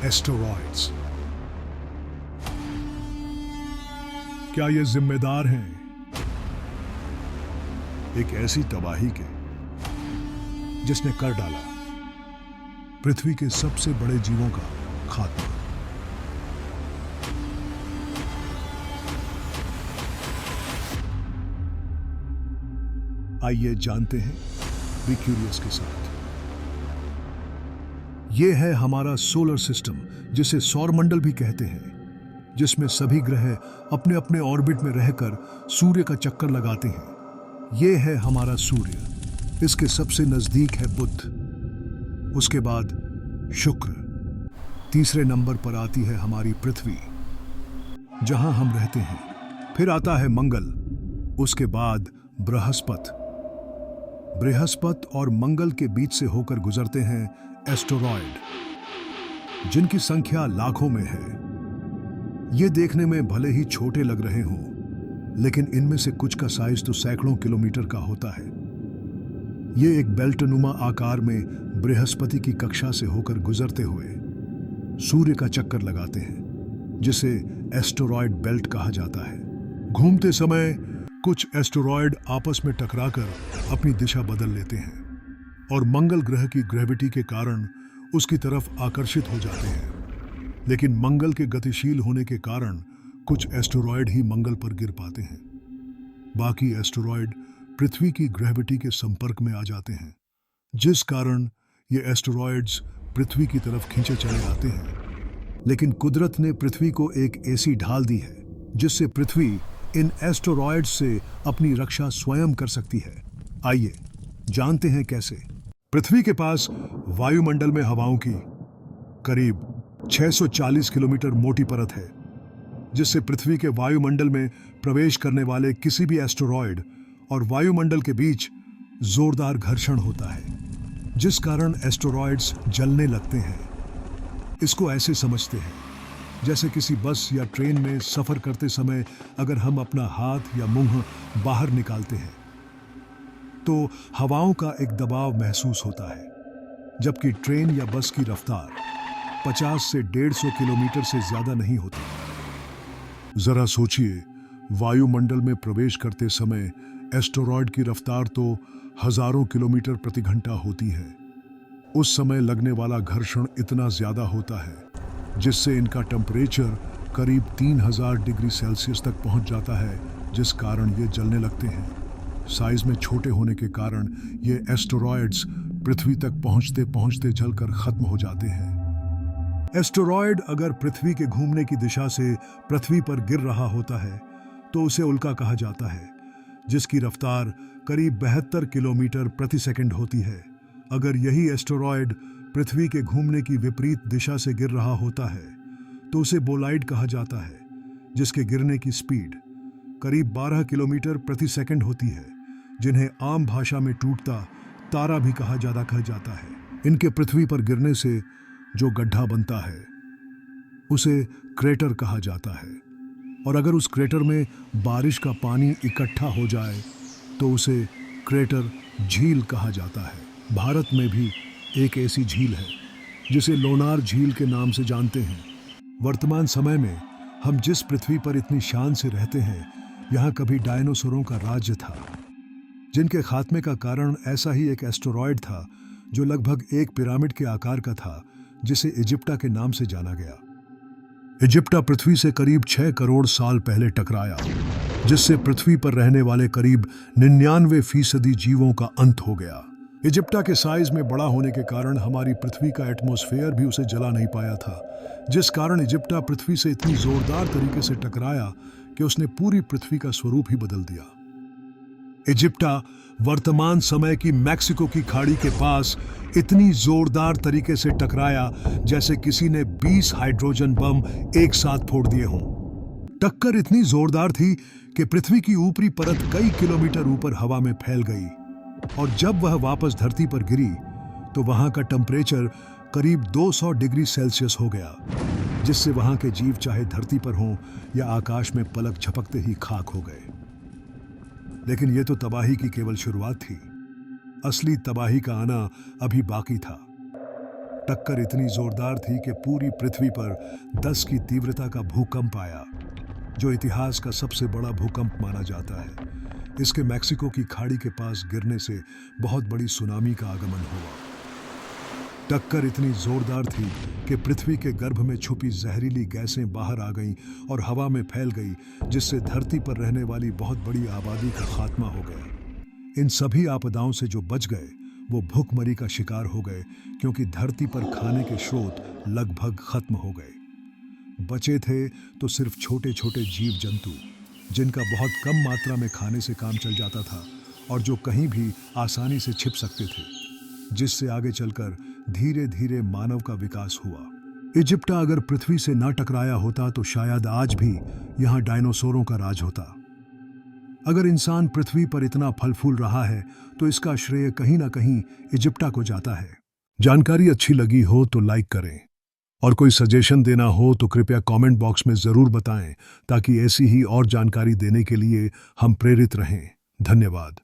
Asteroids. क्या ये जिम्मेदार हैं एक ऐसी तबाही के जिसने कर डाला पृथ्वी के सबसे बड़े जीवों का खात्मा? आइए जानते हैं बी क्यूरियस के साथ। यह है हमारा सोलर सिस्टम, जिसे सौरमंडल भी कहते हैं, जिसमें सभी ग्रह अपने अपने ऑर्बिट में रहकर सूर्य का चक्कर लगाते हैं। यह है हमारा सूर्य। इसके सबसे नजदीक है बुध, उसके बाद शुक्र, तीसरे नंबर पर आती है हमारी पृथ्वी जहां हम रहते हैं। फिर आता है मंगल, उसके बाद बृहस्पति। बृहस्पति और मंगल के बीच से होकर गुजरते हैं एस्टेरॉयड, जिनकी संख्या लाखों में है। ये देखने में भले ही छोटे लग रहे हों, लेकिन इनमें से कुछ का साइज तो सैकड़ों किलोमीटर का होता है। ये एक बेल्टनुमा आकार में बृहस्पति की कक्षा से होकर गुजरते हुए सूर्य का चक्कर लगाते हैं, जिसे एस्टेरॉयड बेल्ट कहा जाता है। घूमते समय कुछ एस्टेरॉयड आपस में टकराकर अपनी दिशा बदल लेते हैं और मंगल ग्रह की ग्रेविटी के कारण उसकी तरफ आकर्षित हो जाते हैं। लेकिन मंगल के गतिशील होने के कारण कुछ एस्टेरॉयड ही मंगल पर गिर पाते हैं। बाकी एस्टेरॉयड पृथ्वी की ग्रेविटी के संपर्क में आ जाते हैं, जिस कारण ये एस्टेरॉयड्स पृथ्वी की तरफ खींचे चले आते हैं। लेकिन कुदरत ने पृथ्वी को एक ऐसी ढाल दी है जिससे पृथ्वी इन एस्टेरॉयड्स से अपनी रक्षा स्वयं कर सकती है। आइए जानते हैं कैसे। पृथ्वी के पास वायुमंडल में हवाओं की करीब 640 किलोमीटर मोटी परत है, जिससे पृथ्वी के वायुमंडल में प्रवेश करने वाले किसी भी एस्टेरॉयड और वायुमंडल के बीच जोरदार घर्षण होता है, जिस कारण एस्टेरॉयड्स जलने लगते हैं। इसको ऐसे समझते हैं जैसे किसी बस या ट्रेन में सफर करते समय अगर हम अपना हाथ या मुंह बाहर निकालते हैं तो हवाओं का एक दबाव महसूस होता है, जबकि ट्रेन या बस की रफ्तार 50 से 150 किलोमीटर से ज्यादा नहीं होती। जरा सोचिए, वायुमंडल में प्रवेश करते समय एस्टेरॉयड की रफ्तार तो हजारों किलोमीटर प्रति घंटा होती है। उस समय लगने वाला घर्षण इतना ज्यादा होता है जिससे इनका टेम्परेचर करीब 3000 डिग्री सेल्सियस तक पहुंच जाता है, जिस कारण ये जलने लगते हैं। साइज में छोटे होने के कारण ये एस्टेरॉयड्स पृथ्वी तक पहुंचते पहुंचते जलकर खत्म हो जाते हैं। एस्टेरॉयड अगर पृथ्वी के घूमने की दिशा से पृथ्वी पर गिर रहा होता है तो उसे उल्का कहा जाता है, जिसकी रफ्तार करीब 72 किलोमीटर प्रति सेकंड होती है। अगर यही एस्टेरॉयड पृथ्वी के घूमने की विपरीत दिशा से गिर रहा होता है तो उसे बोलाइड कहा जाता है, जिसके गिरने की स्पीड करीब 12 किलोमीटर प्रति सेकंड होती है, जिन्हें आम भाषा में टूटता तारा भी कहा जाता है। इनके पृथ्वी पर गिरने से जो गड्ढा बनता है उसे क्रेटर कहा जाता है, और अगर उस क्रेटर में बारिश का पानी इकट्ठा हो जाए तो उसे क्रेटर झील कहा जाता है। भारत में भी एक ऐसी झील है जिसे लोनार झील के नाम से जानते हैं। वर्तमान समय में हम जिस पृथ्वी पर इतनी शान से रहते हैं, यहाँ कभी डायनासोरों का राज्य था, जिनके खात्मे का कारण ऐसा ही एक एस्टेरॉयड था जो लगभग एक पिरामिड के आकार का था, जिसे इजिप्टा के नाम से जाना गया। इजिप्टा पृथ्वी से करीब 6 करोड़ साल पहले टकराया, जिससे पृथ्वी पर रहने वाले करीब 99% जीवों का अंत हो गया। इजिप्टा के साइज में बड़ा होने के कारण हमारी पृथ्वी का एटमॉस्फेयर भी उसे जला नहीं पाया था, जिस कारण इजिप्टा पृथ्वी से इतनी जोरदार तरीके से टकराया कि उसने पूरी पृथ्वी का स्वरूप ही बदल दिया। इजिप्टा वर्तमान समय की मैक्सिको की खाड़ी के पास इतनी जोरदार तरीके से टकराया जैसे किसी ने 20 हाइड्रोजन बम एक साथ फोड़ दिए हों। टक्कर इतनी जोरदार थी कि पृथ्वी की ऊपरी परत कई किलोमीटर ऊपर हवा में फैल गई, और जब वह वापस धरती पर गिरी तो वहां का टेम्परेचर करीब 200 डिग्री सेल्सियस हो गया, जिससे वहां के जीव चाहे धरती पर हों या आकाश में पलक झपकते ही खाक हो गए। लेकिन यह तो तबाही की केवल शुरुआत थी। असली तबाही का आना अभी बाकी था। टक्कर इतनी जोरदार थी कि पूरी पृथ्वी पर 10 की तीव्रता का भूकंप आया, जो इतिहास का सबसे बड़ा भूकंप माना जाता है। इसके मैक्सिको की खाड़ी के पास गिरने से बहुत बड़ी सुनामी का आगमन हुआ। टक्कर इतनी जोरदार थी कि पृथ्वी के गर्भ में छुपी जहरीली गैसें बाहर आ गईं और हवा में फैल गई, जिससे धरती पर रहने वाली बहुत बड़ी आबादी का खात्मा हो गया। इन सभी आपदाओं से जो बच गए वो भूखमरी का शिकार हो गए, क्योंकि धरती पर खाने के स्रोत लगभग खत्म हो गए। बचे थे तो सिर्फ छोटे छोटे जीव जंतु, जिनका बहुत कम मात्रा में खाने से काम चल जाता था और जो कहीं भी आसानी से छिप सकते थे, जिससे आगे चलकर धीरे धीरे मानव का विकास हुआ। इजिप्टा अगर पृथ्वी से न टकराया होता तो शायद आज भी यहाँ डायनासोरों का राज होता। अगर इंसान पृथ्वी पर इतना फल फूल रहा है तो इसका श्रेय कहीं ना कहीं इजिप्टा को जाता है। जानकारी अच्छी लगी हो तो लाइक करें, और कोई सजेशन देना हो तो कृपया कमेंट बॉक्स में जरूर बताएं, ताकि ऐसी ही और जानकारी देने के लिए हम प्रेरित रहें। धन्यवाद।